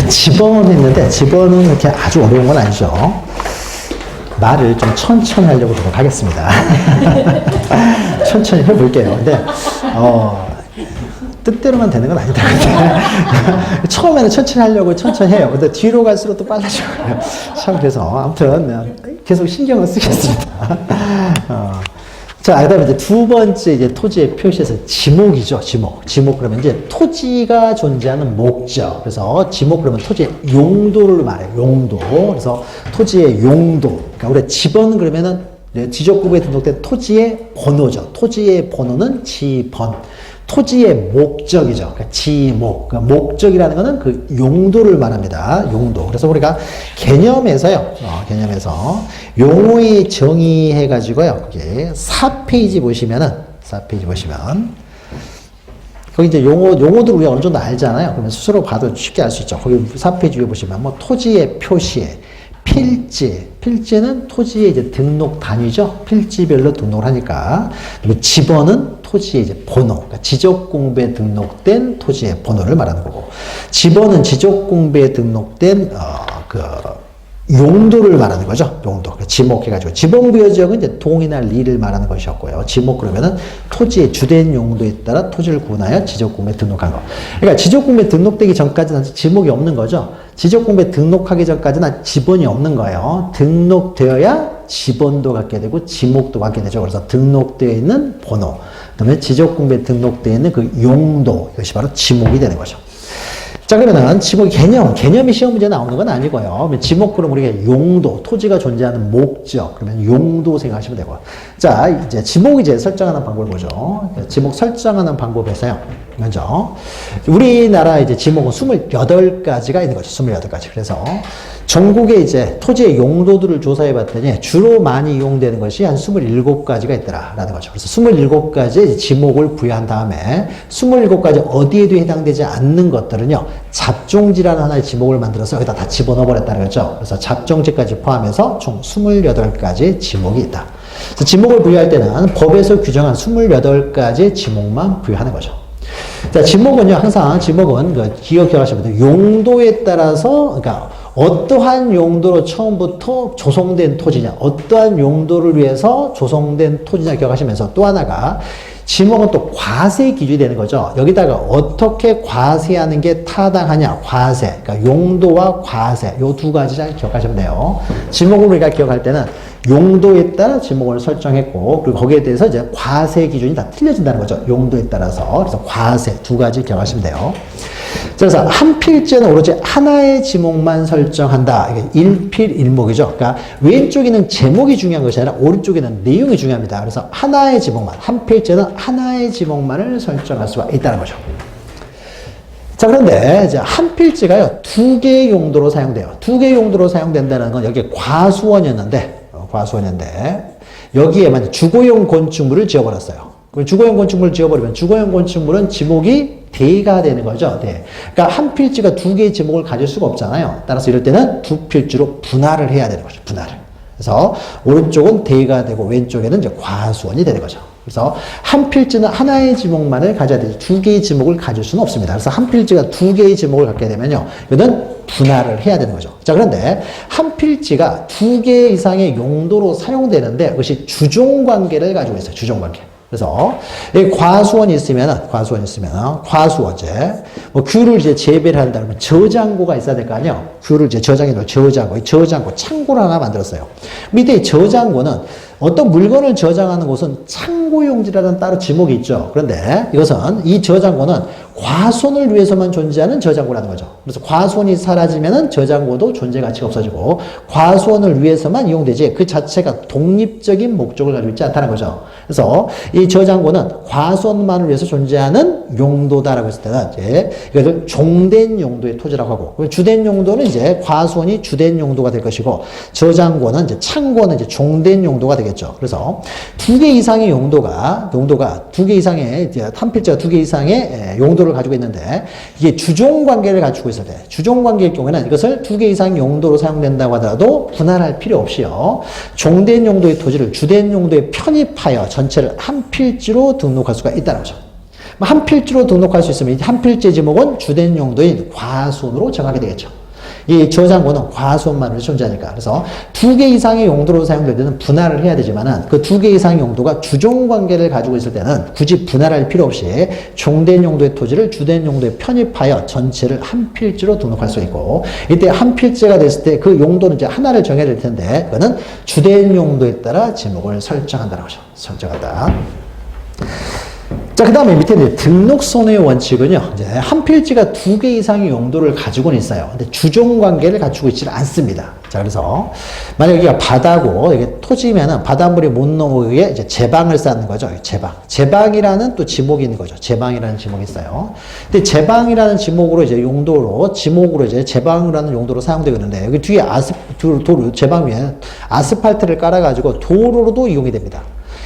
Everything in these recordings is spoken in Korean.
집어했는데 집어는 그렇게 아주 어려운 건 아니죠. 말을 좀 천천히 하려고 노력하겠습니다. 천천히 해볼게요. 근데 뜻대로만 되는 건 아니더라고요. 처음에는 천천히 하려고 천천히 해요. 근데 뒤로 갈수록 또 빨라져요. 참 그래서 아무튼 계속 신경을 쓰겠습니다. 자, 그 다음에 이제 두 번째 이제 토지의 표시에서 지목이죠, 지목. 지목 그러면 이제 토지가 존재하는 목적. 그래서 지목 그러면 토지의 용도를 말해요, 용도. 그래서 토지의 용도. 그러니까 우리 집원 그러면은 지적구부에 등록된 토지의 번호죠. 토지의 번호는 지번. 토지의 목적이죠. 그러니까 지목. 그러니까 목적이라는 거는 그 용도를 말합니다. 용도. 그래서 우리가 개념에서요. 개념에서 용어의 정의해가지고요. 그게 4페이지 보시면은, 4페이지 보시면, 거기 이제 용어들 우리가 어느 정도 알잖아요. 그러면 스스로 봐도 쉽게 알 수 있죠. 거기 4페이지 위에 보시면 뭐 토지의 표시에, 필지는 토지의 이제 등록 단위죠. 필지별로 등록을 하니까. 그리고 집원은 토지의 이제 번호, 그러니까 지적공부에 등록된 토지의 번호를 말하는 거고, 집원은 지적공부에 등록된 용도를 말하는 거죠. 용도. 그러니까 지목해가지고 지번부여지역은 이제 동이나 리를 말하는 것이었고요. 지목 그러면은 토지의 주된 용도에 따라 토지를 구분하여 지적공부에 등록한 거. 그러니까 지적공부에 등록되기 전까지는 지목이 없는 거죠. 지적공부에 등록하기 전까지는 지번이 없는 거예요. 등록되어야 지번도 갖게 되고 지목도 갖게 되죠. 그래서 등록되어 있는 번호, 그다음에 지적공부에 등록되어 있는 그 용도, 이것이 바로 지목이 되는 거죠. 자, 그러면은 지목 개념이 시험 문제 나오는 건 아니고요. 지목 그럼 우리가 용도, 토지가 존재하는 목적, 그러면 용도 생각하시면 되고. 자, 이제 지목 이제 설정하는 방법을 보죠. 지목 설정하는 방법에서요. 먼저 우리나라 이제 지목은 28가지가 있는 거죠. 28가지. 그래서 전국에 이제 토지의 용도들을 조사해 봤더니 주로 많이 이용되는 것이 한 27가지가 있더라라는 거죠. 그래서 27가지의 지목을 부여한 다음에 27가지 어디에도 해당되지 않는 것들은요, 잡종지라는 하나의 지목을 만들어서 여기다 다 집어넣어 버렸다는 거죠. 그래서 잡종지까지 포함해서 총 28가지의 지목이 있다. 그래서 지목을 부여할 때는 법에서 규정한 28가지의 지목만 부여하는 거죠. 자, 지목은요, 항상 지목은 기억하시면 돼요. 용도에 따라서, 그러니까 어떠한 용도로 처음부터 조성된 토지냐, 어떠한 용도를 위해서 조성된 토지냐 기억하시면서, 또 하나가 지목은 또 과세 기준이 되는 거죠. 여기다가 어떻게 과세하는 게 타당하냐, 과세. 그러니까 용도와 과세, 요 두 가지 잘 기억하시면 돼요. 지목을 우리가 기억할 때는 용도에 따라 지목을 설정했고, 그리고 거기에 대해서 이제 과세 기준이 다 틀려진다는 거죠. 용도에 따라서. 그래서 과세 두 가지 기억하시면 돼요. 그래서 한 필지는 오로지 하나의 지목만 설정한다. 이게 일필일목이죠. 그러니까 왼쪽에는 제목이 중요한 것이 아니라 오른쪽에는 내용이 중요합니다. 그래서 하나의 지목만, 한 필지는 하나의 지목만을 설정할 수가 있다는 거죠. 자, 그런데 이제 한 필지가요, 두 개의 용도로 사용돼요. 두 개의 용도로 사용된다는 건 여기 과수원이었는데, 여기에만 주거용 건축물을 지어버렸어요. 주거용 건축물을 지어버리면 주거용 건축물은 지목이 대가 되는 거죠. 네. 그러니까 한 필지가 두 개의 지목을 가질 수가 없잖아요. 따라서 이럴 때는 두 필지로 분할을 해야 되는 거죠. 분할을. 그래서 오른쪽은 대가 되고 왼쪽에는 이제 과수원이 되는 거죠. 그래서 한 필지는 하나의 지목만을 가져야 되지 두 개의 지목을 가질 수는 없습니다. 그래서 한 필지가 두 개의 지목을 갖게 되면요, 이거는 분할을 해야 되는 거죠. 자, 그런데 한 필지가 두 개 이상의 용도로 사용되는데 그것이 주종관계를 가지고 있어요. 주종관계. 그래서 과수원이 있으면 과수원제, 뭐 귤을 이제 재배를 한다 그러면 저장고가 있어야 될 거 아니에요. 귤을 이제 저장해놓은 저장고 창고를 하나 만들었어요. 밑에 저장고는 어떤 물건을 저장하는 곳은 창고용지라는 따로 지목이 있죠. 그런데 이것은 이 저장고는 과손을 위해서만 존재하는 저장고라는 거죠. 그래서 과손이 사라지면은 저장고도 존재 가치가 없어지고 과수원을 위해서만 이용되지 그 자체가 독립적인 목적을 가지고 있지 않다는 거죠. 그래서 이 저장고는 과수원만을 위해서 존재하는 용도다라고 했을 때는 이제 이것을 종된 용도의 토지라고 하고, 주된 용도는 이제 과수원이 주된 용도가 될 것이고, 저장고는 이제 창고는 이제 종된 용도가 되겠죠. 그래서 두 개 이상의 용도가 두 개 이상의 한 필지가 두 개 이상의 용도를 가지고 있는데 이게 주종 관계를 갖추고 있을 때, 주종 관계일 경우에는 이것을 두 개 이상 용도로 사용된다고 하더라도 분할할 필요 없이요, 종된 용도의 토지를 주된 용도에 편입하여 전체를 한 필지로 등록할 수가 있다는 거죠. 한 필지로 등록할 수 있으면 한 필지 지목은 주된 용도인 과수원으로 정하게 되겠죠. 이 저장고는 과수원만으로 존재하니까. 그래서 2개 이상의 용도로 사용될 때는 분할을 해야 되지만은 그 2개 이상의 용도가 주종 관계를 가지고 있을 때는 굳이 분할할 필요 없이 종된 용도의 토지를 주된 용도에 편입하여 전체를 한 필지로 등록할 수 있고, 이때 한 필지가 됐을 때 그 용도는 이제 하나를 정해야 될 텐데, 그거는 주된 용도에 따라 지목을 설정한다는 거죠. 설정한다. 자, 그 다음에 밑에 이제 등록 선호의 원칙은요, 이제 한 필지가 2개 이상의 용도를 가지고는 있어요. 근데 주종 관계를 갖추고 있지는 않습니다. 자, 그래서 만약 여기가 바다고 이게 토지면은 바닷물이 못 넘어오게 이제 제방을 쌓는 거죠. 제방. 제방이라는 또 지목이 있는 거죠. 제방이라는 지목이 있어요. 근데 제방이라는 지목으로 이제 용도로 지목으로 이제 제방이라는 용도로 사용되는데, 여기 뒤에 도로 제방 위에 아스팔트를 깔아가지고 도로로도 이용이 됩니다.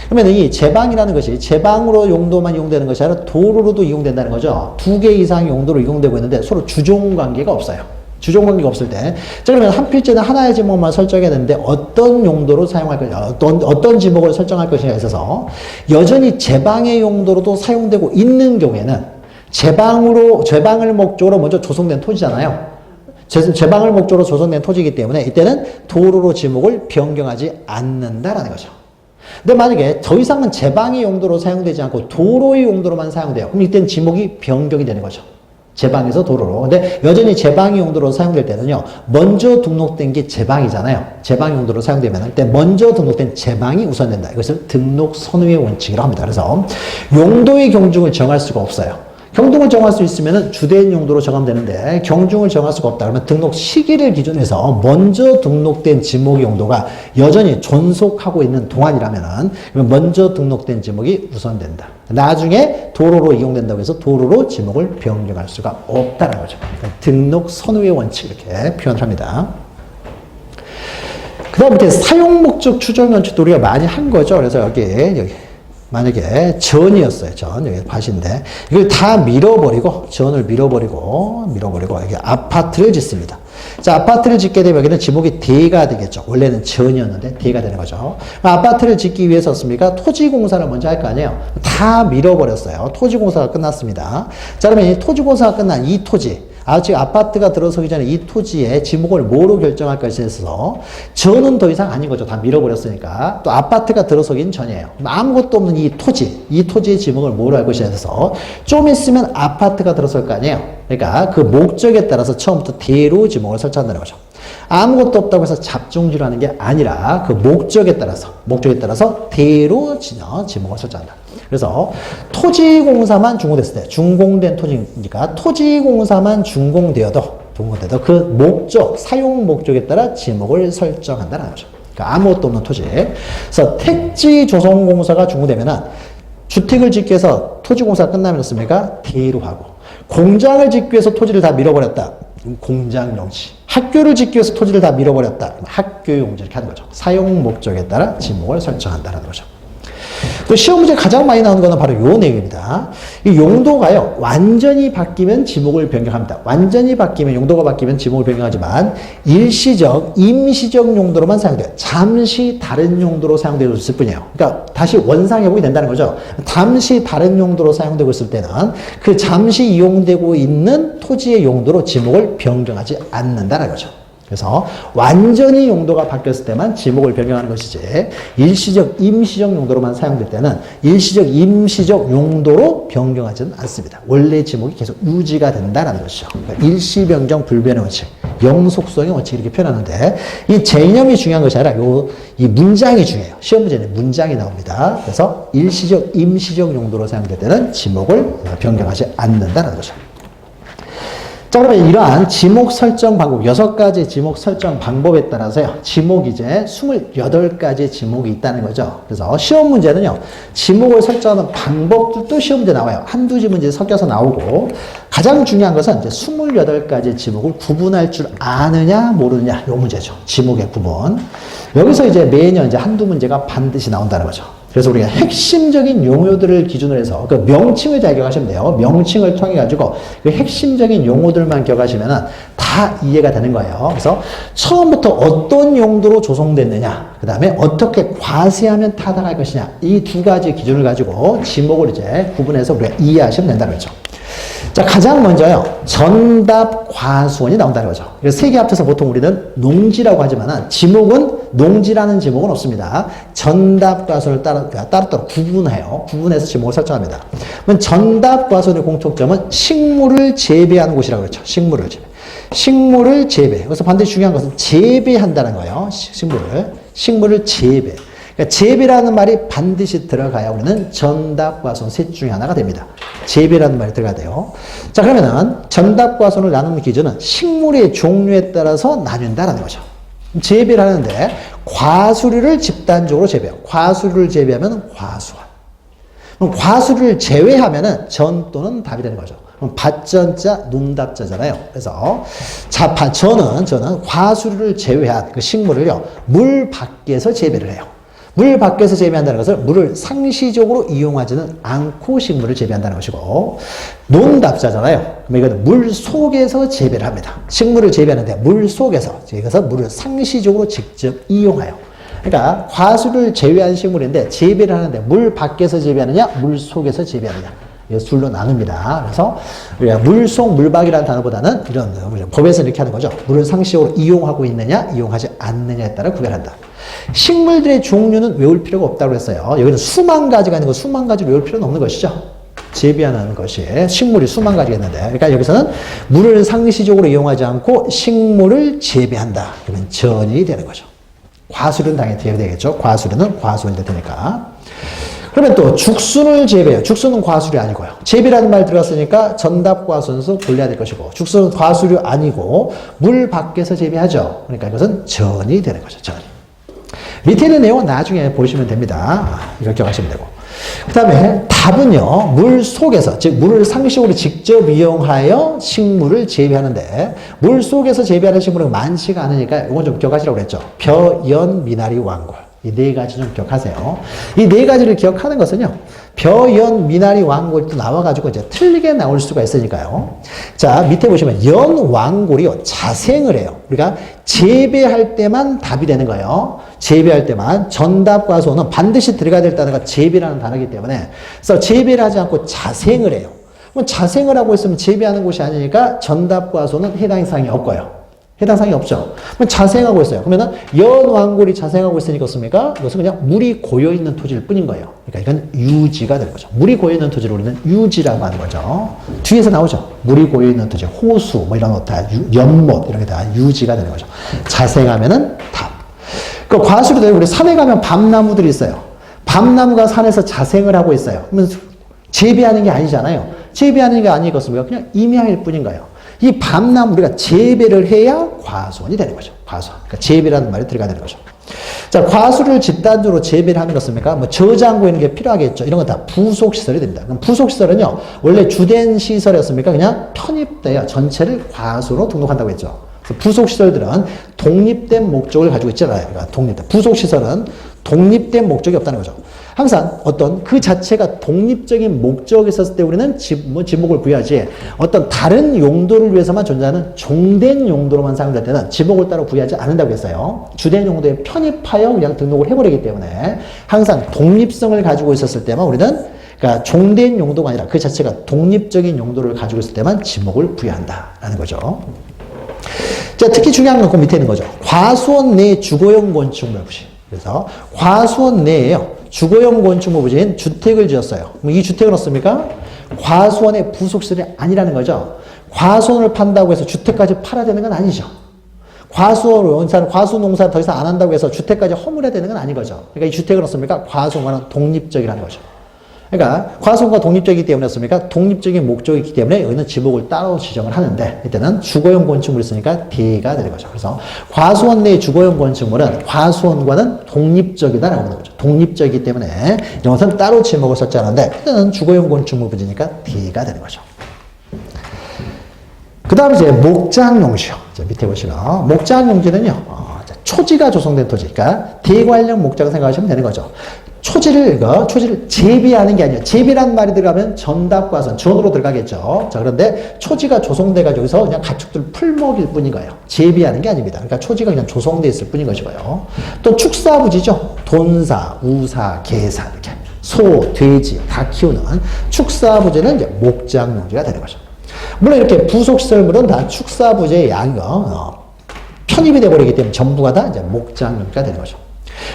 그러면 이 제방이라는 것이 제방으로 용도만 이용되는 것이 아니라 도로로도 이용된다는 거죠. 2개 이상의 용도로 이용되고 있는데 서로 주종 관계가 없어요. 주종 관계가 없을 때. 자, 그러면 한 필지는 하나의 지목만 설정해야 되는데 어떤 용도로 사용할 것이냐, 어떤 지목을 설정할 것이냐에 있어서 여전히 제방의 용도로도 사용되고 있는 경우에는 제방을 목적으로 먼저 조성된 토지잖아요. 제방을 목적으로 조성된 토지이기 때문에 이때는 도로로 지목을 변경하지 않는다라는 거죠. 근데 만약에 더 이상은 제방의 용도로 사용되지 않고 도로의 용도로만 사용돼요. 그럼 이때는 지목이 변경이 되는 거죠. 제방에서 도로로. 근데 여전히 제방의 용도로 사용될 때는요, 먼저 등록된 게 제방이잖아요. 제방 용도로 사용되면 그때 먼저 등록된 제방이 우선된다. 이것을 등록 선호의 원칙이라고 합니다. 그래서 용도의 경중을 정할 수가 없어요. 경중을 정할 수 있으면 주된 용도로 정하면 되는데 경중을 정할 수가 없다. 그러면 등록 시기를 기준해서 먼저 등록된 지목의 용도가 여전히 존속하고 있는 동안이라면 먼저 등록된 지목이 우선된다. 나중에 도로로 이용된다고 해서 도로로 지목을 변경할 수가 없다는 거죠. 등록 선호의 원칙 이렇게 표현합니다. 그 다음 밑에 사용 목적 추정 원칙도 우리가 많이 한 거죠. 그래서 여기 만약에 전이었어요. 전. 여기 밭인데. 이걸 다 밀어버리고, 전을 밀어버리고, 여기 아파트를 짓습니다. 자, 아파트를 짓게 되면 여기는 지목이 대가 되겠죠. 원래는 전이었는데 대가 되는 거죠. 아파트를 짓기 위해서였습니까? 토지공사를 먼저 할 거 아니에요. 다 밀어버렸어요. 토지공사가 끝났습니다. 자, 그러면 이 토지공사가 끝난 이 토지, 지금 아파트가 들어서기 전에 이 토지의 지목을 뭐로 결정할 것에 있어서 전은 더 이상 아닌 거죠. 다 밀어버렸으니까. 또 아파트가 들어서긴 전이에요. 아무것도 없는 이 토지의 지목을 뭐로 할 것에 있어서 좀 있으면 아파트가 들어설 거 아니에요. 그러니까 그 목적에 따라서 처음부터 대로 지목을 설정한다는 거죠. 아무것도 없다고 해서 잡종지로 하는 게 아니라 그 목적에 따라서 대로 지목을 설정한다. 그래서 토지공사만 준공됐을 때, 준공된 토지니까 토지공사만 준공되어도 그 목적, 사용 목적에 따라 지목을 설정한다는 거죠. 그러니까 아무것도 없는 토지. 그래서 택지 조성공사가 준공되면은 주택을 짓기 위해서 토지공사가 끝나면 어떻습니까? 대로 하고, 공장을 짓기 위해서 토지를 다 밀어버렸다. 공장 용지. 학교를 짓기 위해서 토지를 다 밀어버렸다. 학교 용지 이렇게 하는 거죠. 사용 목적에 따라 지목을 설정한다는 거죠. 또 시험 문제 가장 많이 나오는 거는 바로 요 내용입니다. 이 용도가요, 완전히 바뀌면 지목을 변경합니다. 완전히 바뀌면, 용도가 바뀌면 지목을 변경하지만 일시적, 임시적 용도로만 사용돼요. 잠시 다른 용도로 사용되고 있을 뿐이에요. 그러니까 다시 원상 회복이 된다는 거죠. 잠시 다른 용도로 사용되고 있을 때는 그 잠시 이용되고 있는 토지의 용도로 지목을 변경하지 않는다는 거죠. 그래서 완전히 용도가 바뀌었을 때만 지목을 변경하는 것이지, 일시적, 임시적 용도로만 사용될 때는 일시적, 임시적 용도로 변경하지는 않습니다. 원래 지목이 계속 유지가 된다는 것이죠. 그러니까 일시변경 불변의 원칙, 영속성의 원칙 이렇게 표현하는데, 이 개념이 중요한 것이 아니라 이 문장이 중요해요. 시험 문제는 문장이 나옵니다. 그래서 일시적, 임시적 용도로 사용될 때는 지목을 변경하지 않는다는 거죠. 자, 그러면 이러한 지목 설정 방법, 6가지 지목 설정 방법에 따라서요, 지목 이제 28가지 지목이 있다는 거죠. 그래서 시험 문제는요, 지목을 설정하는 방법들도 시험 문제 나와요. 한두 지 문제 섞여서 나오고, 가장 중요한 것은 이제 28가지 지목을 구분할 줄 아느냐, 모르느냐, 요 문제죠. 지목의 구분. 여기서 이제 매년 이제 한두 문제가 반드시 나온다는 거죠. 그래서 우리가 핵심적인 용어들을 기준으로 해서 그 명칭을 잘 기억하시면 돼요. 명칭을 통해 가지고 그 핵심적인 용어들만 기억하시면은 다 이해가 되는 거예요. 그래서 처음부터 어떤 용도로 조성됐느냐, 그 다음에 어떻게 과세하면 타당할 것이냐, 이 두 가지 기준을 가지고 지목을 이제 구분해서 우리가 이해하시면 된다는 거죠. 자, 가장 먼저요, 전답 과수원이 나온다는 거죠. 그래서 세 개 합쳐서 보통 우리는 농지라고 하지만은 지목은 농지라는 지목은 없습니다. 전답 과수원을 따로 구분해요. 구분해서 지목을 설정합니다. 그러면 전답 과수원의 공통점은 식물을 재배하는 곳이라고 그랬죠. 식물을 재배. 식물을 재배. 그래서 반드시 중요한 것은 재배한다는 거예요. 식물을 재배. 그러니까 재배라는 말이 반드시 들어가야 우리는 전답과손 셋 중에 하나가 됩니다. 재배라는 말이 들어가야 돼요. 자, 그러면은 전답과손을 나누는 기준은 식물의 종류에 따라서 나뉜다라는 거죠. 재배를 하는데 과수류를 집단적으로 재배해요. 과수류를 재배하면 과수원. 그럼 과수류를 제외하면은 전 또는 답이 되는 거죠. 그럼 밭전자, 눈답자잖아요. 그래서 자, 저는 과수류를 제외한 그 식물을요, 물 밖에서 재배를 해요. 물 밖에서 재배한다는 것은 물을 상시적으로 이용하지는 않고 식물을 재배한다는 것이고, 논답자잖아요. 그럼 이거는 물 속에서 재배를 합니다. 식물을 재배하는데 물 속에서, 그래서 물을 상시적으로 직접 이용해요. 그러니까 과수를 제외한 식물인데 재배를 하는데 물 밖에서 재배하느냐, 물 속에서 재배하느냐, 이 둘로 나눕니다. 그래서 우리가 물속, 물박이라는 단어보다는 이런 법에서 이렇게 하는 거죠. 물을 상시적으로 이용하고 있느냐, 이용하지 않느냐에 따라 구별한다. 식물들의 종류는 외울 필요가 없다고 했어요. 여기는 수만 가지가 있는 거, 수만 가지를 외울 필요는 없는 것이죠. 재배하는 것이 식물이 수만 가지가 있는데, 그러니까 여기서는 물을 상시적으로 이용하지 않고 식물을 재배한다. 그러면 전이 되는 거죠. 과수류는 당연히 되겠죠. 과수류는 과수원이 되니까. 그러면 또 죽순을 재배해요. 죽순은 과수류 아니고요. 재배라는 말 들어갔으니까 전답과 순수 분리해야 될 것이고, 죽순은 과수류 아니고 물 밖에서 재배하죠. 그러니까 이것은 전이 되는 거죠. 전. 밑에 있는 내용은 나중에 보시면 됩니다. 이렇게 하시면 되고. 그 다음에 답은요, 물 속에서, 즉 물을 상식적으로 직접 이용하여 식물을 재배하는데, 물 속에서 재배하는 식물은 많지가 않으니까 이건 좀 기억하시라고 그랬죠. 벼, 연, 미나리, 왕골. 이 네 가지 좀 기억하세요. 이 네 가지를 기억하는 것은요, 벼, 연, 미나리, 왕골이 또 나와가지고 이제 틀리게 나올 수가 있으니까요. 자, 밑에 보시면 연, 왕골이요, 자생을 해요. 우리가 재배할 때만 답이 되는 거예요. 재배할 때만. 전답과 소는 반드시 들어가야 될 단어가 재배라는 단어이기 때문에, 그래서 재배를 하지 않고 자생을 해요. 그럼 자생을 하고 있으면 재배하는 곳이 아니니까 전답과 소는 해당 사항이 없고요. 해당 사항이 없죠. 그럼 자생하고 있어요. 그러면은 연왕골이 자생하고 있으니까 어떻습니까? 이것은 그냥 물이 고여있는 토지일 뿐인 거예요. 그러니까 이건 유지가 되는 거죠. 물이 고여있는 토지를 우리는 유지라고 하는 거죠. 뒤에서 나오죠. 물이 고여있는 토지, 호수, 뭐 이런 것 다, 연못, 이런 게 다 유지가 되는 거죠. 자생하면은 답. 그 과수류도 우리 산에 가면 밤나무들이 있어요. 밤나무가 산에서 자생을 하고 있어요. 그러면 재배하는 게 아니잖아요. 재배하는 게 아니겠습니까? 그냥 임야일 뿐인 거예요. 이 밤나무 우리가 재배를 해야 과수원이 되는 거죠. 과수원. 그러니까 재배라는 말이 들어가야 되는 거죠. 자, 과수를 집단적으로 재배를 하는 것입니까? 뭐 저장고 있는 게 필요하겠죠. 이런 건 다 부속시설이 됩니다. 그럼 부속시설은요, 원래 주된 시설이었습니까? 그냥 편입돼요. 전체를 과수로 등록한다고 했죠. 부속시설들은 독립된 목적을 가지고 있잖아요. 그러니까 부속시설은 독립된 목적이 없다는 거죠. 항상 어떤 그 자체가 독립적인 목적이 있었을 때 우리는 지목을 부여하지, 어떤 다른 용도를 위해서만 존재하는 종된 용도로만 사용될 때는 지목을 따로 부여하지 않는다고 했어요. 주된 용도에 편입하여 그냥 등록을 해버리기 때문에 항상 독립성을 가지고 있었을 때만 우리는, 그러니까 종된 용도가 아니라 그 자체가 독립적인 용도를 가지고 있을 때만 지목을 부여한다라는 거죠. 자, 특히 중요한 건 그 밑에 있는 거죠. 과수원 내 주거용 건축물 부지. 그래서 과수원 내에요, 주거용 건축물 부지인 주택을 지었어요. 그럼 이 주택은 어떻습니까? 과수원의 부속시설이 아니라는 거죠. 과수원을 판다고 해서 주택까지 팔아야 되는 건 아니죠. 과수 농사를 더 이상 안 한다고 해서 주택까지 허물어야 되는 건 아닌 거죠. 그러니까 이 주택은 어떻습니까? 과수원과는 독립적이라는 거죠. 그러니까 과수원과 독립적이기 때문에 어떻습니까? 독립적인 목적이 있기 때문에 여기는 지목을 따로 지정을 하는데, 이때는 주거용 건축물이 있으니까 D가 되는 거죠. 그래서 과수원 내 주거용 건축물은 과수원과는 독립적이다라고 하는 거죠. 독립적이기 때문에 이런 것은 따로 지목을 설정하는데, 이때는 주거용 건축물 부지니까 D가 되는 거죠. 그 다음에 이제 목장용지요. 밑에 보시면 목장용지는요, 초지가 조성된 토지, 그러니까 대관령 목장을 생각하시면 되는 거죠. 초지를 재비하는 게 아니에요. 재비라는 말이 들어가면 전답과선, 전으로 들어가겠죠. 자, 그런데 초지가 조성돼가지고 여기서 그냥 가축들 풀먹일 뿐인 거예요. 재비하는 게 아닙니다. 그러니까 초지가 그냥 조성돼 있을 뿐인 것이고요. 또 축사부지죠. 돈사, 우사, 개사, 이렇게. 소, 돼지 다 키우는 축사부지는 이제 목장용지가 되는 거죠. 물론 이렇게 부속시설물은 다 축사부지의 편입이 되어버리기 때문에 전부가 다 이제 목장용지가 되는 거죠.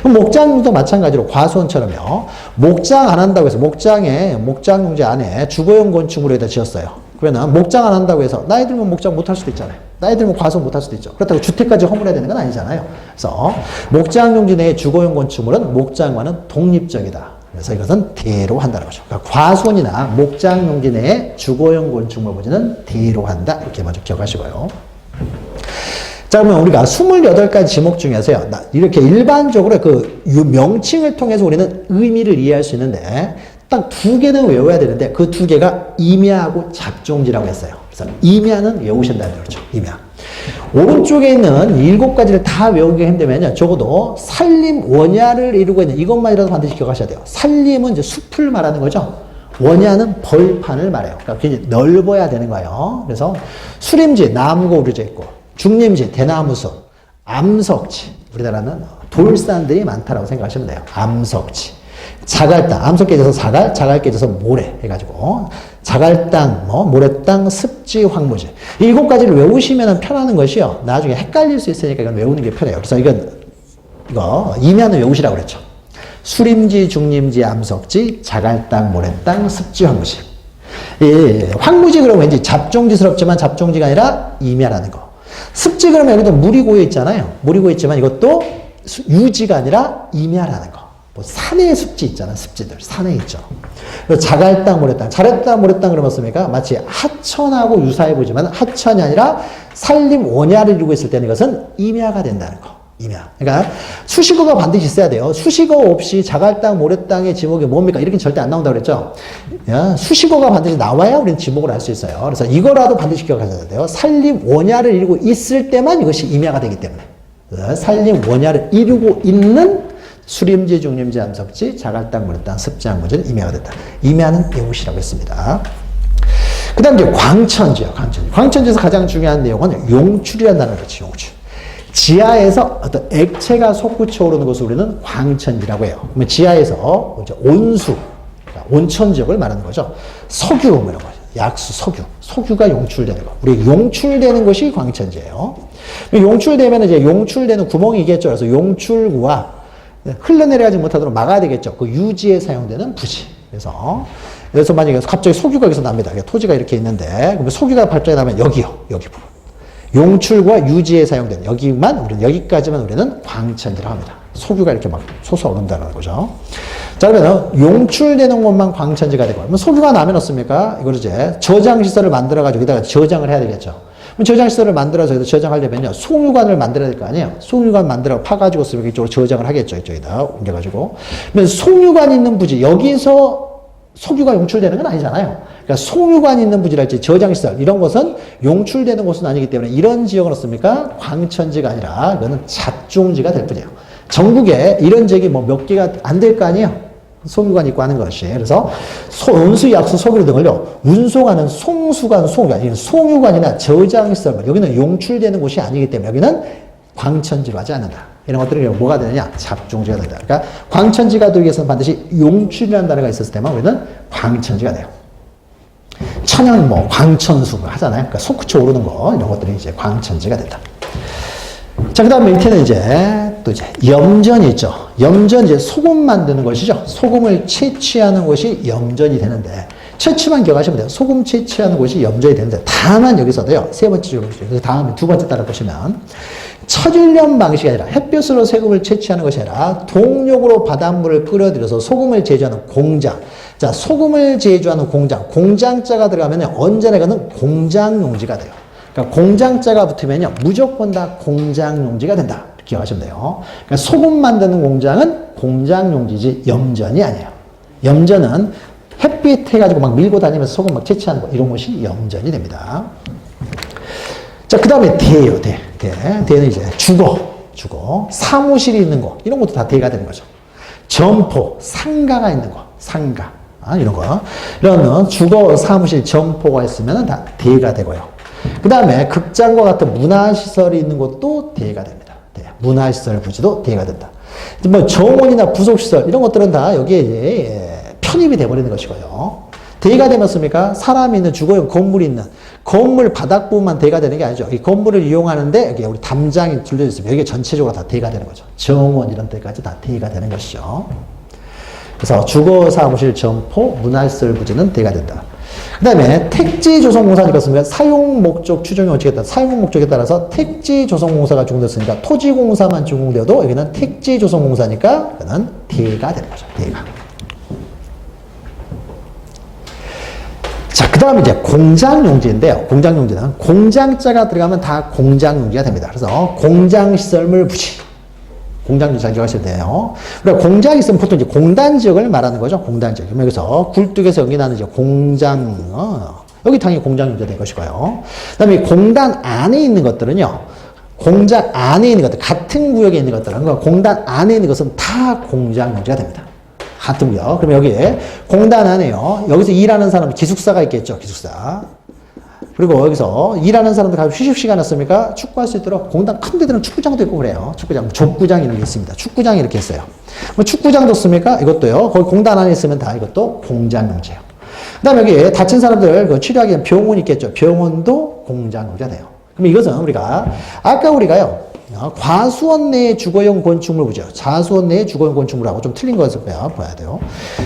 목장용지도 마찬가지로 과수원처럼요. 목장 안 한다고 해서 목장용지 안에 주거용 건축물을 여기다 지었어요. 그러면 목장 안 한다고 해서 나이 들면 목장 못 할 수도 있잖아요. 나이 들면 과수원 못 할 수도 있죠. 그렇다고 주택까지 허물어야 되는 건 아니잖아요. 그래서 목장용지 내의 주거용 건축물은 목장과는 독립적이다. 그래서 이것은 대로 한다는 거죠. 그러니까 과수원이나 목장용지 내의 주거용 건축물 부지는 대로 한다. 이렇게 먼저 기억하시고요. 자, 그러면 우리가 28가지 지목 중에서요, 이렇게 일반적으로 그 명칭을 통해서 우리는 의미를 이해할 수 있는데, 딱 2개는 외워야 되는데, 그 2개가 임야하고 잡종지라고 했어요. 그래서 임야는 외우신다는 거죠. 임야. 오른쪽에 있는 7가지를 다 외우기 힘들면요, 적어도 산림 원야를 이루고 있는 이것만이라도 반드시 기억하셔야 돼요. 산림은 이제 숲을 말하는 거죠. 원야는 벌판을 말해요. 그러니까 굉장히 넓어야 되는 거예요. 그래서 수림지, 나무가 우려져 있고, 중림지, 대나무숲, 암석지, 우리나라는 돌산들이 많다라고 생각하시면 돼요. 암석지. 자갈땅, 암석 깨져서 사갈, 자갈 깨져서 모래 해가지고 자갈땅, 모래땅, 습지, 황무지. 이 7가지를 외우시면 편하는 것이요. 나중에 헷갈릴 수 있으니까 이건 외우는 게 편해요. 그래서 이거 임야는 외우시라고 그랬죠. 수림지, 중림지, 암석지, 자갈땅, 모래땅, 습지, 황무지. 황무지 그러면 왠지 잡종지스럽지만 잡종지가 아니라 임야라는 거. 습지 그러면 여기도 물이 고여 있잖아요. 물이 고여 있지만 이것도 유지가 아니라 임야라는 거. 뭐 산의 습지 있잖아. 습지들. 산에 있죠. 자갈땅, 모래땅. 자갈땅, 모래땅 그러면 습니까? 마치 하천하고 유사해 보지만 하천이 아니라 산림 원야를 이루고 있을 때는 이것은 임야가 된다는 거. 임야. 그러니까 수식어가 반드시 있어야 돼요. 수식어 없이 자갈땅, 모래땅의 지목이 뭡니까? 이렇게 절대 안 나온다고 그랬죠. 수식어가 반드시 나와야 우리는 지목을 할 수 있어요. 그래서 이거라도 반드시 기억하셔야 돼요. 산림 원야를 이루고 있을 때만 이것이 임야가 되기 때문에. 산림 원야를 이루고 있는 수림지, 중림지, 암석지, 자갈땅, 모래땅, 습지, 황무지는 임야가 된다. 임야는 외우시라고 했습니다. 그 다음 이제 광천지요. 광천지에서 가장 중요한 내용은 용출이라는 단어를 그렇지, 용출. 지하에서 어떤 액체가 솟구쳐 오르는 것을 우리는 광천지라고 해요. 그러면 지하에서 온수, 온천 지역을 말하는 거죠. 석유, 이런 거죠. 약수, 석유가 용출되는 거. 우리 용출되는 것이 광천지예요. 용출되면 이제 용출되는 구멍이 있겠죠. 그래서 용출구와 흘러내려가지 못하도록 막아야 되겠죠. 그 유지에 사용되는 부지. 그래서 만약에 갑자기 석유가 여기서 납니다. 토지가 이렇게 있는데, 그러면 석유가 발전이 나면 여기요. 여기 부분. 용출과 유지에 사용된 여기까지만 우리는 광천지라고 합니다. 석유가 이렇게 막 솟아오른다는 거죠. 자, 그러면 용출되는 것만 광천지가 되고, 그러면 석유가 나면 어떻습니까? 이걸 이제 저장시설을 만들어가지고 여기다가 저장을 해야 되겠죠. 그럼 저장시설을 만들어서 여기다 저장하려면요, 송유관을 만들어야 될 거 아니에요? 송유관 만들어 파가지고 쓰면 이쪽으로 저장을 하겠죠. 이쪽에다 옮겨가지고. 그러면 송유관 있는 부지, 여기서 석유가 용출되는 건 아니잖아요. 그러니까 송유관 있는 부지랄지 저장시설 이런 것은 용출되는 곳은 아니기 때문에 이런 지역은 어떻습니까? 광천지가 아니라 이거는 잡종지가 될 뿐이에요. 전국에 이런 지역이 뭐 몇 개가 안 될 거 아니에요. 송유관이 있고 하는 것이. 그래서 온수, 약수, 석유 등을요, 운송하는 송수관, 송유관, 송유관이나 저장시설, 여기는 용출되는 곳이 아니기 때문에 여기는 광천지로 하지 않는다. 이런 것들이 뭐가 되느냐? 잡종지가 된다. 그러니까 광천지가 되기 위해서는 반드시 용출이라는 단어가 있었을 때만 우리는 광천지가 돼요. 천연 광천수 하잖아요. 그러니까 솟구쳐 오르는 거, 이런 것들이 이제 광천지가 된다. 자, 그 다음에 밑에는 또 염전이 있죠. 염전 이제 소금 만드는 것이죠. 소금을 채취하는 것이 염전이 되는데, 채취만 기억하시면 돼요. 소금 채취하는 것이 염전이 되는데, 다만 여기서도요, 세 번째 줄을 보시죠. 그 다음에 두 번째 따라 보시면, 철일염 방식이 아니라 햇볕으로 세금을 채취하는 것이 아니라 동력으로 바닷물을 끓여들여서 소금을 제조하는 공장. 자, 소금을 제조하는 공장. 공장자가 들어가면 언제나 이거는 공장용지가 돼요. 그러니까 공장자가 붙으면요, 무조건 다 공장용지가 된다. 기억하시면 돼요. 그러니까 소금 만드는 공장은 공장용지지 염전이 아니에요. 염전은 햇빛 해가지고 막 밀고 다니면서 소금 막 채취하는 거, 이런 것이 염전이 됩니다. 자, 그 다음에 대예요, 대. 대는 이제 주거. 사무실이 있는 거, 이런 것도 다 대가 되는 거죠. 점포, 상가가 있는 거. 상가. 이런 거. 이런 주거, 사무실, 점포가 있으면 다 대가 되고요. 그 다음에 극장과 같은 문화시설이 있는 곳도 대가 됩니다. 문화시설 부지도 대가 된다. 뭐 정원이나 부속시설 이런 것들은 다 여기에 편입이 돼버리는 것이고요. 대가 되면 습니까? 사람이 있는 주거용 건물이 있는 건물 바닥 부분만 대가 되는 게 아니죠. 이 건물을 이용하는데 여기 우리 담장이 둘려 있으면 여기 전체적으로 다 대가 되는 거죠. 정원 이런 데까지 다 대가 되는 것이죠. 그래서 주거, 사무실, 점포, 문화시설 부지는 대가 된다. 그 다음에 택지 조성공사니까 습니까? 사용 목적 추정 원칙에 따라 사용 목적에 따라서 택지 조성공사가 준공됐으니까 토지공사만 준공되어도 여기는 택지 조성공사니까 이거는 대가 되는 거죠. 대가. 자, 그 다음에 이제 공장용지인데요. 공장용지는 공장자가 들어가면 다 공장용지가 됩니다. 그래서 공장시설물 부지. 공장용지 잘 기억하셔야 돼요. 우리가 공장이 있으면 보통 이제 공단 지역을 말하는 거죠. 공단 지역. 여기서 굴뚝에서 여기 나는 이제 공장, 여기 당연히 공장용지가 될 것이고요. 그 다음에 공단 안에 있는 것들은요. 공장 안에 있는 것들, 같은 구역에 있는 것들은, 그러니까 공단 안에 있는 것은 다 공장용지가 됩니다. 같은 구역. 그러면 여기에 공단 안에요. 여기서 일하는 사람, 기숙사가 있겠죠. 기숙사. 그리고 여기서 일하는 사람들 가서 휴식시간 했습니까? 축구할 수 있도록 공단 큰 데들은 축구장도 있고 그래요. 축구장, 족구장 이런 게 있습니다. 축구장이 이렇게 있어요. 뭐 축구장도 씁니까? 이것도요. 거기 공단 안에 있으면 다 이것도 공장용지예요. 그 다음에 여기 다친 사람들 치료하기 위한 병원 있겠죠. 병원도 공장용지가 돼요. 그럼 이것은 아까 우리가요. 과수원 내의 주거용 건축물 보죠. 자수원 내의 주거용 건축물하고 좀 틀린 것을 봐야 돼요.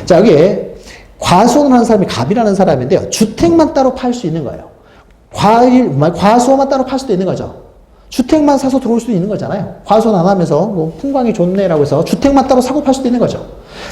자, 여기에 과수원을 하는 사람이 갑이라는 사람인데요. 주택만 따로 팔 수 있는 거예요. 과수원만 따로 팔 수도 있는 거죠. 주택만 사서 들어올 수도 있는 거잖아요. 과수원 안 하면서 뭐 풍광이 좋네라고 해서 주택만 따로 사고 팔 수도 있는 거죠.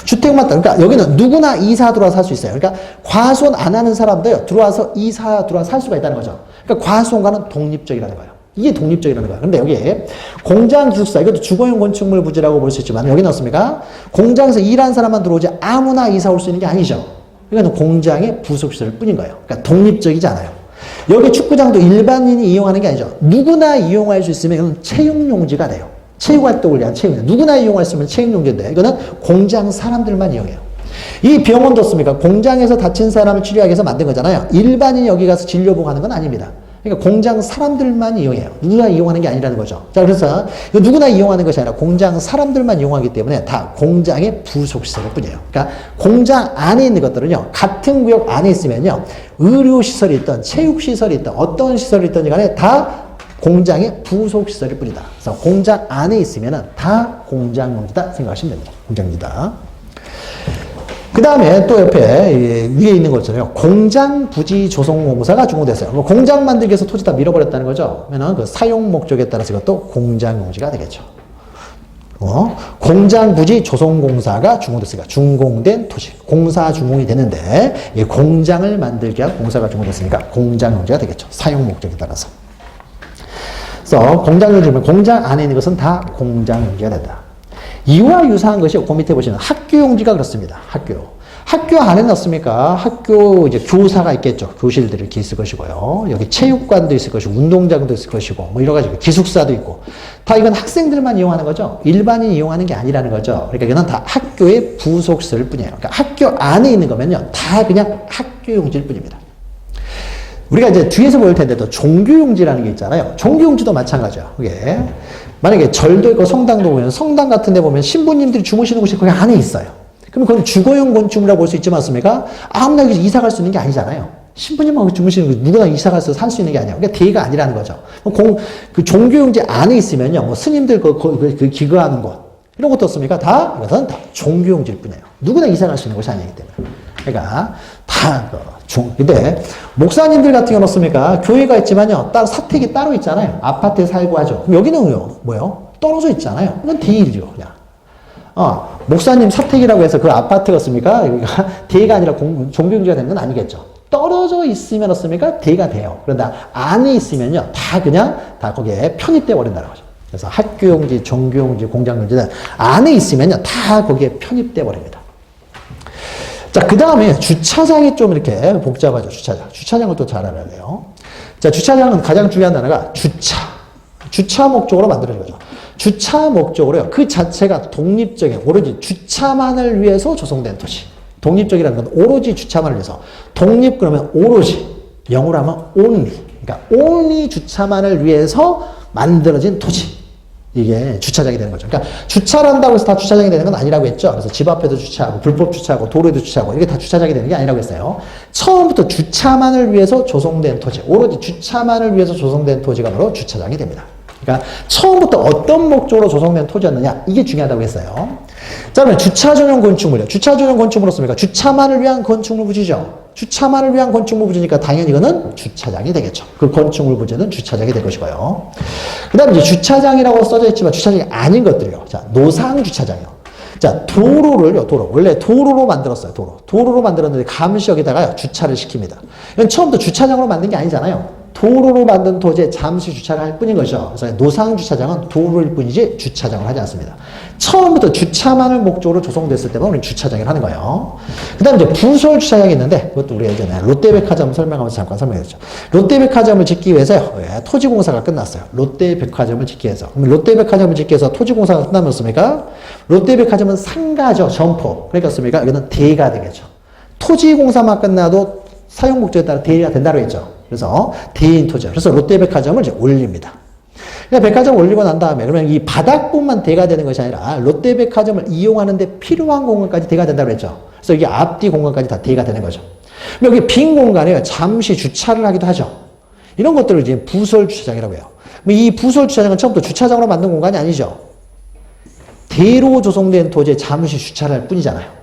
주택만 따로, 그러니까 여기는 누구나 이사 들어와서 살 수 있어요. 그러니까 과수원 안 하는 사람도요, 들어와서 들어와서 살 수가 있다는 거죠. 그러니까 과수원과는 독립적이라는 거예요. 이게 독립적이라는 거예요. 근데 여기에 공장 기숙사, 이것도 주거용 건축물 부지라고 볼 수 있지만, 여기는 어떻습니까? 공장에서 일하는 사람만 들어오지 아무나 이사 올 수 있는 게 아니죠. 이거는 공장의 부속시설 뿐인 거예요. 그러니까 독립적이지 않아요. 여기 축구장도 일반인이 이용하는 게 아니죠. 누구나 이용할 수 있으면 이건 체육용지가 돼요. 체육활동을 위한 체육용지. 누구나 이용할 수 있으면 체육용지인데 이거는 공장 사람들만 이용해요. 이 병원도 어떻습니까? 공장에서 다친 사람을 치료하기 위해서 만든 거잖아요. 일반인이 여기 가서 진료보고 하는 건 아닙니다. 그러니까 공장 사람들만 이용해요. 누구나 이용하는 게 아니라는 거죠. 자, 그래서 누구나 이용하는 것이 아니라 공장 사람들만 이용하기 때문에 다 공장의 부속시설일 뿐이에요. 그러니까 공장 안에 있는 것들은요, 같은 구역 안에 있으면요, 의료시설이 있던, 체육시설이 있던, 어떤 시설이 있던 간에 다 공장의 부속시설일 뿐이다. 그래서 공장 안에 있으면은 다 공장용지다 생각하시면 됩니다. 공장용지다. 그 다음에 또 옆에 위에 있는 것처럼요. 공장 부지 조성공사가 준공됐어요. 뭐 공장 만들기 위해서 토지 다 밀어버렸다는 거죠. 그러면 그 사용 목적에 따라서 이것도 공장용지가 되겠죠. 공장 부지 조성공사가 준공됐으니까 준공된 토지. 공사 준공이 되는데 이 공장을 만들기 위한 공사가 준공됐으니까 공장용지가 되겠죠. 사용 목적에 따라서. 그래서 공장용지면 공장 안에 있는 것은 다 공장용지가 된다. 이와 유사한 것이 그 밑에 보시면 학교용지가 그렇습니다. 학교 안에는 어떻습니까? 학교 이제 교사가 있겠죠. 교실들이 이렇게 있을 것이고요. 여기 체육관도 있을 것이고, 운동장도 있을 것이고, 뭐 여러 가지 기숙사도 있고, 다 이건 학생들만 이용하는 거죠. 일반인이 이용하는 게 아니라는 거죠. 그러니까 이건 다 학교의 부속시설일 뿐이에요. 그러니까 학교 안에 있는 거면요, 다 그냥 학교용지일 뿐입니다. 우리가 이제 뒤에서 볼 텐데 또 종교용지라는 게 있잖아요. 종교용지도 마찬가지죠. 그게 만약에 절도 있고 성당도 보면 성당 같은 데 보면 신부님들이 주무시는 곳이 거기 안에 있어요. 그럼 그건 주거용 건축물이라고 볼 수 있지 않습니까? 아무나 여기서 이사 갈 수 있는 게 아니잖아요. 신부님하고 주무시는 곳 누구나 이사 가서 살 수 있는 게 아니에요. 그러니까 대가 아니라는 거죠. 그 종교용지 안에 있으면요, 뭐 스님들 그 기거하는 곳 이런 것도 없습니까? 이것은 다 종교용지일 뿐이에요. 누구나 이사 갈 수 있는 곳이 아니기 때문에. 그러니까 근데 목사님들 같은 경우는 어떻습니까? 교회가 있지만요, 사택이 따로 있잖아요. 아파트에 살고 하죠. 그럼 여기는요, 뭐요? 떨어져 있잖아요. 이건 대일이죠, 그냥. 목사님 사택이라고 해서 그 아파트가 어떻습니까? 여기가 대가 아니라 종교용지가 되는 건 아니겠죠. 떨어져 있으면 어떻습니까? 대가 돼요. 그런데 안에 있으면요, 다 거기에 편입돼 버린다는 거죠. 그래서 학교용지, 종교용지, 공장용지는 안에 있으면요, 다 거기에 편입돼 버립니다. 자, 그 다음에 주차장이 좀 이렇게 복잡하죠, 주차장. 주차장을 또 잘 알아야 돼요. 자, 주차장은 가장 중요한 단어가 주차 목적으로 만들어진 거죠. 주차 목적으로요. 그 자체가 독립적인 오로지 주차만을 위해서 조성된 토지. 독립적이라는 건 오로지 주차만을 위해서. 독립 그러면 오로지. 영어로 하면 only. 그러니까 only 주차만을 위해서 만들어진 토지. 이게 주차장이 되는 거죠. 그러니까 주차를 한다고 해서 다 주차장이 되는 건 아니라고 했죠. 그래서 집 앞에도 주차하고 불법 주차하고 도로에도 주차하고 이게 다 주차장이 되는 게 아니라고 했어요. 처음부터 주차만을 위해서 조성된 토지, 오로지 주차만을 위해서 조성된 토지가 바로 주차장이 됩니다. 그러니까 처음부터 어떤 목적으로 조성된 토지였느냐 이게 중요하다고 했어요. 자, 그러면 주차 전용 건축물이요. 주차 전용 건축물로 씁니까? 주차만을 위한 건축물 부지죠. 주차만을 위한 건축물 부지니까 당연히 이거는 주차장이 되겠죠. 그 건축물 부지는 주차장이 될 것이고요. 그 다음에 이제 주차장이라고 써져 있지만 주차장이 아닌 것들이요. 자, 노상 주차장이요. 자, 도로를요, 도로. 원래 도로로 만들었어요, 도로. 도로로 만들었는데 감시 여기다가요, 주차를 시킵니다. 이건 처음부터 주차장으로 만든 게 아니잖아요. 도로로 만든 토지에 잠시 주차를 할 뿐인 거죠. 그래서 노상 주차장은 도로일 뿐이지 주차장을 하지 않습니다. 처음부터 주차만을 목적으로 조성됐을 때만 우리는 주차장을 하는 거예요. 그 다음에 이제 부설 주차장이 있는데, 그것도 우리가 예전에 롯데백화점 설명하면서 잠깐 설명했죠. 롯데백화점을 짓기 위해서요, 토지공사가 끝났어요. 롯데백화점을 짓기 위해서. 그럼 롯데백화점을 짓기 위해서 토지공사가 끝나면 습니까? 롯데백화점은 상가죠, 점포. 그러니까 습니까? 이거는 대가 되겠죠. 토지공사만 끝나도 사용 목적에 따라 대가 된다고 했죠. 그래서 대인 토지요. 그래서 롯데백화점을 이제 올립니다. 그러니까 백화점 올리고 난 다음에 그러면 이 바닥부분만 대가 되는 것이 아니라 롯데백화점을 이용하는데 필요한 공간까지 대가 된다고 했죠. 그래서 이게 앞뒤 공간까지 다 대가 되는 거죠. 여기 빈 공간에 잠시 주차를 하기도 하죠. 이런 것들을 이제 부설 주차장이라고 해요. 이 부설 주차장은 처음부터 주차장으로 만든 공간이 아니죠. 대로 조성된 토지에 잠시 주차를 할 뿐이잖아요.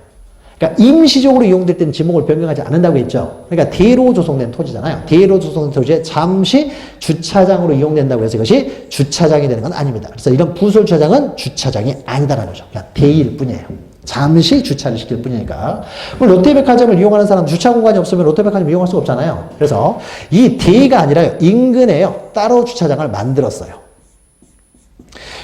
그러니까 임시적으로 이용될 때는 지목을 변경하지 않는다고 했죠. 그러니까 대로 조성된 토지잖아요. 대로 조성된 토지에 잠시 주차장으로 이용된다고 해서 이것이 주차장이 되는 건 아닙니다. 그래서 이런 부설 주차장은 주차장이 아니다라는 거죠. 그냥 대일 뿐이에요. 잠시 주차를 시킬 뿐이니까. 그럼 롯데백화점을 이용하는 사람 주차 공간이 없으면 롯데백화점 이용할 수가 없잖아요. 그래서 이 대가 아니라 인근에요. 따로 주차장을 만들었어요.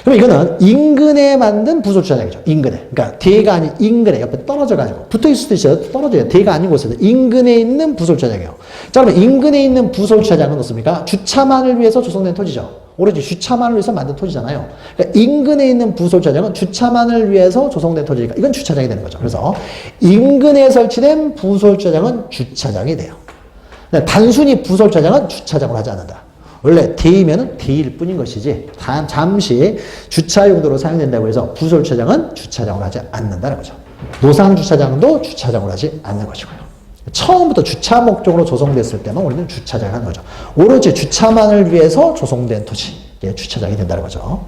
그럼 이거는 인근에 만든 부설 주차장이죠. 인근에. 그러니까 대가 아닌 인근에 옆에 떨어져가지고 붙어있을 수도 있어요. 떨어져요. 대가 아닌 곳에서 인근에 있는 부설 주차장이에요. 자, 그러면 인근에 있는 부설 주차장은 어떻습니까? 주차만을 위해서 조성된 토지죠. 오로지 주차만을 위해서 만든 토지잖아요. 그러니까 인근에 있는 부설 주차장은 주차만을 위해서 조성된 토지니까 이건 주차장이 되는 거죠. 그래서 인근에 설치된 부설 주차장은 주차장이 돼요. 단순히 부설 주차장은 주차장으로 하지 않는다. 원래 대이면은 대일 뿐인 것이지 잠시 주차 용도로 사용된다고 해서 부설 주차장은 주차장으로 하지 않는다는 거죠. 노상 주차장도 주차장으로 하지 않는 것이고요. 처음부터 주차 목적으로 조성됐을 때만 우리는 주차장을 하는 거죠. 오로지 주차만을 위해서 조성된 토지, 이게 주차장이 된다는 거죠.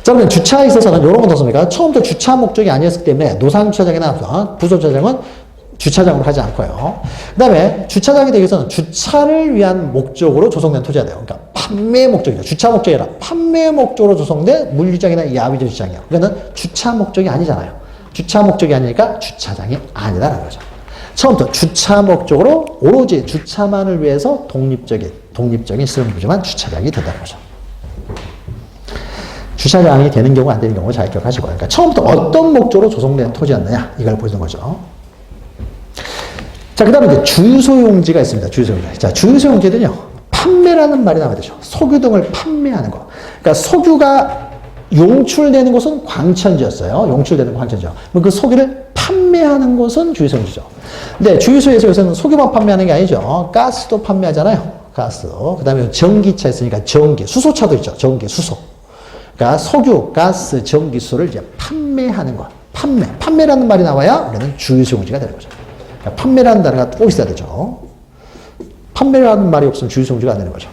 자, 그러면 주차에 있어서는 이런 건 어떻습니까? 처음부터 주차 목적이 아니었기 때문에 노상 주차장이나 부설 주차장은 주차장으로 하지 않고요. 그 다음에 주차장이 되기 위해서는 주차를 위한 목적으로 조성된 토지가 돼요. 그러니까 판매 목적이죠. 주차 목적이 아니라 판매 목적으로 조성된 물리적이나 야위적 주차장이에요. 이거는 주차 목적이 아니잖아요. 주차 목적이 아니니까 주차장이 아니다라는 거죠. 처음부터 주차 목적으로 오로지 주차만을 위해서 독립적인 시설물이지만 주차장이 된다는 거죠. 주차장이 되는 경우 안 되는 경우 잘 기억하시고, 그러니까 처음부터 어떤 목적으로 조성된 토지였느냐 이걸 보여주는 거죠. 자, 그 다음에 이제 주유소용지가 있습니다. 주유소용지. 자, 주유소용지는요, 판매라는 말이 나와야 되죠. 석유 등을 판매하는 거. 그러니까 석유가 용출되는 곳은 광천지였어요. 용출되는 광천지요. 그 석유를 판매하는 곳은 주유소용지죠. 근데 주유소에서 요새는 석유만 판매하는 게 아니죠. 가스도 판매하잖아요. 가스. 그 다음에 전기차 있으니까 전기, 수소차도 있죠. 전기, 수소. 그러니까 석유, 가스, 전기수를 이제 판매하는 것. 판매라는 말이 나와야 우리는 주유소용지가 되는 거죠. 그러니까 판매라는 단어가 꼭 있어야 되죠. 판매라는 말이 없으면 주유소용지가 안 되는 거죠.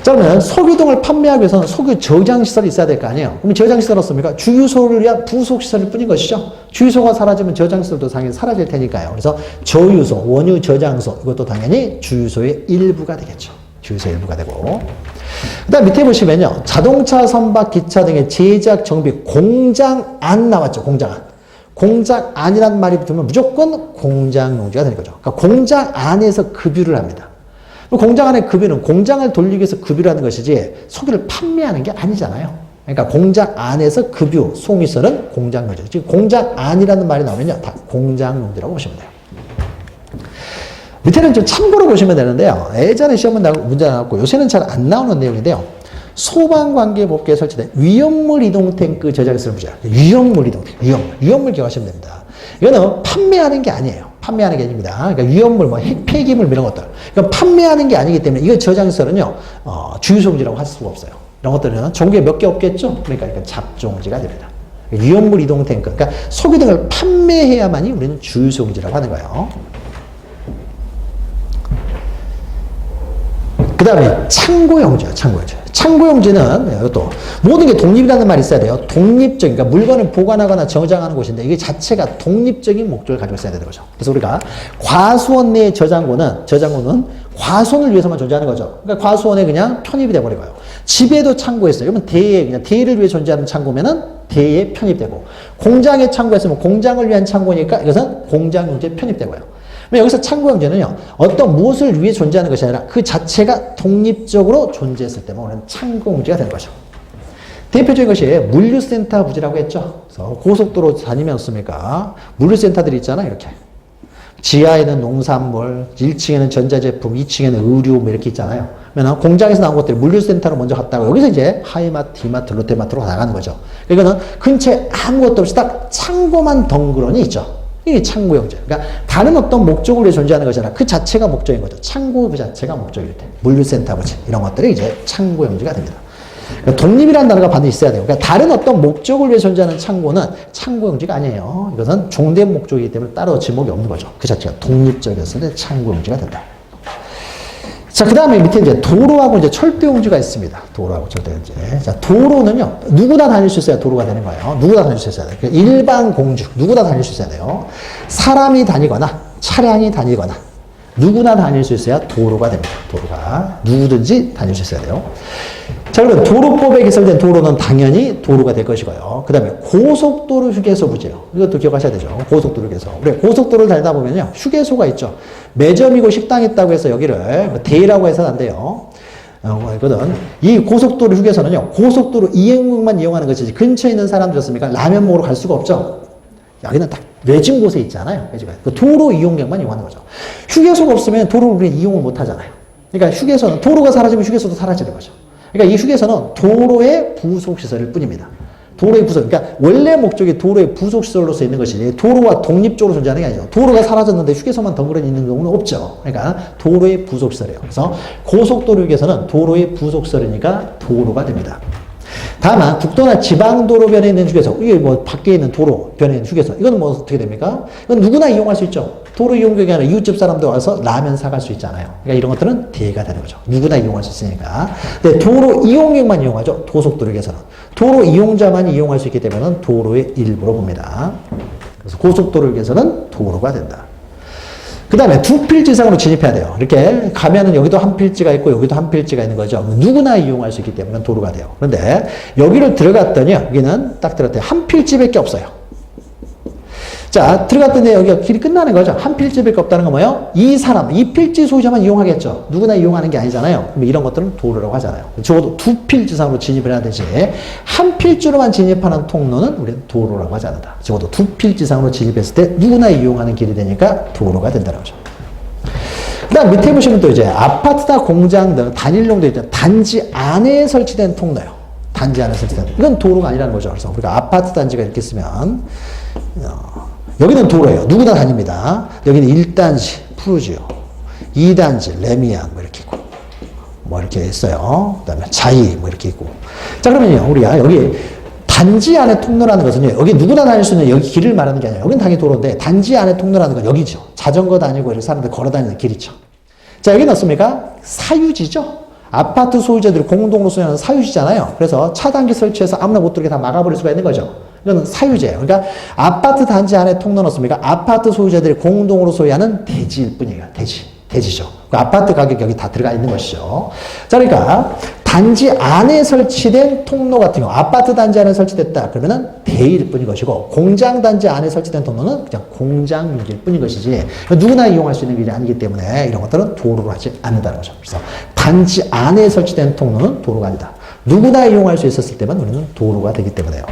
자, 그러면 석유 등을 판매하기 위해서는 석유 저장시설이 있어야 될 거 아니에요. 그럼 저장시설은 어떻습니까? 주유소를 위한 부속시설일 뿐인 것이죠. 주유소가 사라지면 저장시설도 당연히 사라질 테니까요. 그래서 저유소, 원유 저장소, 이것도 당연히 주유소의 일부가 되겠죠. 주유소의 일부가 되고. 그 다음 밑에 보시면요. 자동차, 선박, 기차 등의 제작, 정비, 공장 안 나왔죠. 공장 안. 공장 안이라는 말이 붙으면 무조건 공장 용지가 되는 거죠. 그러니까 공장 안에서 급유를 합니다. 공장 안의 급유는 공장을 돌리기 위해서 급유를 하는 것이지 석유를 판매하는 게 아니잖아요. 그러니까 공장 안에서 급유, 송이설은 공장 용지. 즉 공장 안이라는 말이 나오면요, 다 공장 용지라고 보시면 돼요. 밑에는 좀 참고로 보시면 되는데요. 예전에 시험은 문제 나왔고 요새는 잘 안 나오는 내용인데요. 소방관계법계에 설치된 위험물 이동 탱크 저장시설 부지야. 위험물 이동 탱크, 위험물 기억하시면 됩니다. 이거는 판매하는 게 아니에요. 판매하는 게 아닙니다. 그러니까 위험물, 뭐 핵폐기물 이런 것들. 그러니까 판매하는 게 아니기 때문에 이거 저장시설은요, 주유소지라고 할 수가 없어요. 이런 것들은 전국에 몇 개 없겠죠? 그러니까 이건 잡종지가 됩니다. 위험물 이동 탱크. 그러니까 소규등을 판매해야만이 우리는 주유소지라고 하는 거예요. 그 다음에 창고용지요, 창고용지. 창고용지는 이것도 모든 게 독립이라는 말이 있어야 돼요. 독립적인, 그러니까 물건을 보관하거나 저장하는 곳인데 이게 자체가 독립적인 목적을 가지고 있어야 되는 거죠. 그래서 우리가 과수원 내의 저장고는 과수원을 위해서만 존재하는 거죠. 그러니까 과수원에 그냥 편입이 돼버리고요. 집에도 창고가 있어요. 그러면 대에, 그냥 대를 위해 존재하는 창고면은 대에 편입되고, 공장에 창고가 있으면 공장을 위한 창고니까 이것은 공장용지에 편입되고요. 여기서 창고용지는요, 어떤 무엇을 위해 존재하는 것이 아니라 그 자체가 독립적으로 존재했을 때만 우리는 창고용지가 되는 거죠. 대표적인 것이 물류센터 부지라고 했죠. 그래서 고속도로 다니면 없습니까? 물류센터들이 있잖아요, 이렇게. 지하에는 농산물, 1층에는 전자제품, 2층에는 의류, 뭐 이렇게 있잖아요. 그러면 공장에서 나온 것들이 물류센터로 먼저 갔다가 여기서 이제 하이마트, 디마트, 롯데마트로 나가는 거죠. 이거는 근처에 아무것도 없이 딱 창고만 덩그러니 있죠. 이게 창고용지. 그러니까 다른 어떤 목적을 위해 존재하는 것이 아니라 그 자체가 목적인 거죠. 창고 그 자체가 목적일 때. 물류센터 부지. 이런 것들이 이제 창고용지가 됩니다. 그러니까 독립이라는 단어가 반드시 있어야 돼요. 그러니까 다른 어떤 목적을 위해 존재하는 창고는 창고용지가 아니에요. 이것은 종된 목적이기 때문에 따로 지목이 없는 거죠. 그 자체가 독립적이었을 때 창고용지가 된다. 자, 그 다음에 밑에 이제 도로하고 이제 철도용지가 있습니다. 도로하고 철도용지. 자, 도로는요, 누구나 다닐 수 있어야 도로가 되는 거예요. 누구나 다닐 수 있어야 돼요. 일반 공주, 누구나 다닐 수 있어야 돼요. 사람이 다니거나, 차량이 다니거나, 누구나 다닐 수 있어야 도로가 됩니다. 도로가. 누구든지 다닐 수 있어야 돼요. 자, 그러면 도로법에 개설된 도로는 당연히 도로가 될 것이고요. 그 다음에 고속도로 휴게소 부지요. 이것도 기억하셔야 되죠. 고속도로 휴게소. 우리 고속도로를 달다 보면요, 휴게소가 있죠. 매점이고 식당이 있다고 해서 여기를 대라고 해서는 안 돼요. 이거는 이 고속도로 휴게소는요, 고속도로 이용객만 이용하는 것이지 근처에 있는 사람들이었습니까? 라면 먹으러 갈 수가 없죠. 여기는 딱 외진 곳에 있잖아요. 그 도로 이용객만 이용하는 거죠. 휴게소가 없으면 도로를 우리는 이용을 못 하잖아요. 그러니까 휴게소는, 도로가 사라지면 휴게소도 사라지는 거죠. 그러니까 이 휴게소는 도로의 부속시설일 뿐입니다. 도로의 부속, 그러니까 원래 목적이 도로의 부속시설로서 있는 것이지 도로와 독립적으로 존재하는 게 아니죠. 도로가 사라졌는데 휴게소만 덩그러니 있는 경우는 없죠. 그러니까 도로의 부속시설이에요. 그래서 고속도로 휴게소는 도로의 부속시설이니까 도로가 됩니다. 다만 국도나 지방도로변에 있는 휴게소, 이게 뭐 밖에 있는 도로변에 있는 휴게소, 이건 뭐 어떻게 됩니까? 이건 누구나 이용할 수 있죠. 도로 이용객이 아니라 이웃집 사람도 와서 라면 사갈 수 있잖아요. 그러니까 이런 것들은 대가 되는 거죠. 누구나 이용할 수 있으니까. 근데 도로 이용객만 이용하죠. 고속도로 휴게소는. 도로 이용자만 이용할 수 있기 때문에 도로의 일부로 봅니다. 그래서 고속도로 휴게소는 도로가 된다. 그 다음에 두 필지 이상으로 진입해야 돼요. 이렇게 가면은 여기도 한 필지가 있고 여기도 한 필지가 있는 거죠. 누구나 이용할 수 있기 때문에 도로가 돼요. 그런데 여기를 들어갔더니 여기는 딱 들어갔더니 한 필지밖에 없어요. 자, 들어갔더니 여기가 길이 끝나는 거죠. 한 필지밖에 없다는 건 뭐예요? 이 필지 소유자만 이용하겠죠. 누구나 이용하는 게 아니잖아요. 그럼 이런 것들은 도로라고 하잖아요. 적어도 두 필지 이상으로 진입을 해야 되지. 한 필지로만 진입하는 통로는 우리는 도로라고 하지 않는다. 적어도 두 필지 이상으로 진입했을 때 누구나 이용하는 길이 되니까 도로가 된다는 거죠. 그 다음 밑에 보시면 또 이제 아파트나 공장 등 단일용도 있죠. 단지 안에 설치된 통로요. 단지 안에 설치된. 이건 도로가 아니라는 거죠. 그래서 우리가 아파트 단지가 이렇게 있으면, 여기는 도로예요. 누구나 다닙니다. 여기는 1단지, 푸르지오. 2단지, 레미안, 뭐 이렇게 있고. 뭐 이렇게 있어요. 그 다음에 자이, 뭐 이렇게 있고. 자, 그러면요, 우리가 여기 단지 안에 통로라는 것은요, 여기 누구나 다닐 수 있는 여기 길을 말하는 게 아니라, 여기는 당연히 도로인데, 단지 안에 통로라는 건 여기죠. 자전거 다니고 이렇게 사람들 걸어 다니는 길이죠. 자, 여기는 어떻습니까? 사유지죠. 아파트 소유자들이 공동으로 소유하는 사유지잖아요. 그래서 차단기 설치해서 아무나 못 들게 다 막아버릴 수가 있는 거죠. 이건 사유지예요. 그러니까 아파트 단지 안에 통로는 없습니까? 아파트 소유자들이 공동으로 소유하는 대지일 뿐이에요. 대지죠. 그 아파트 가격 여기 다 들어가 있는 것이죠. 자, 그러니까 단지 안에 설치된 통로 같은 경우, 아파트 단지 안에 설치됐다 그러면은 대일 뿐인 것이고, 공장 단지 안에 설치된 통로는 그냥 공장 용지일 뿐인 것이지 누구나 이용할 수 있는 길이 아니기 때문에 이런 것들은 도로로 하지 않는다는 거죠. 그래서 단지 안에 설치된 통로는 도로가 아니다. 누구나 이용할 수 있었을 때만 우리는 도로가 되기 때문에요.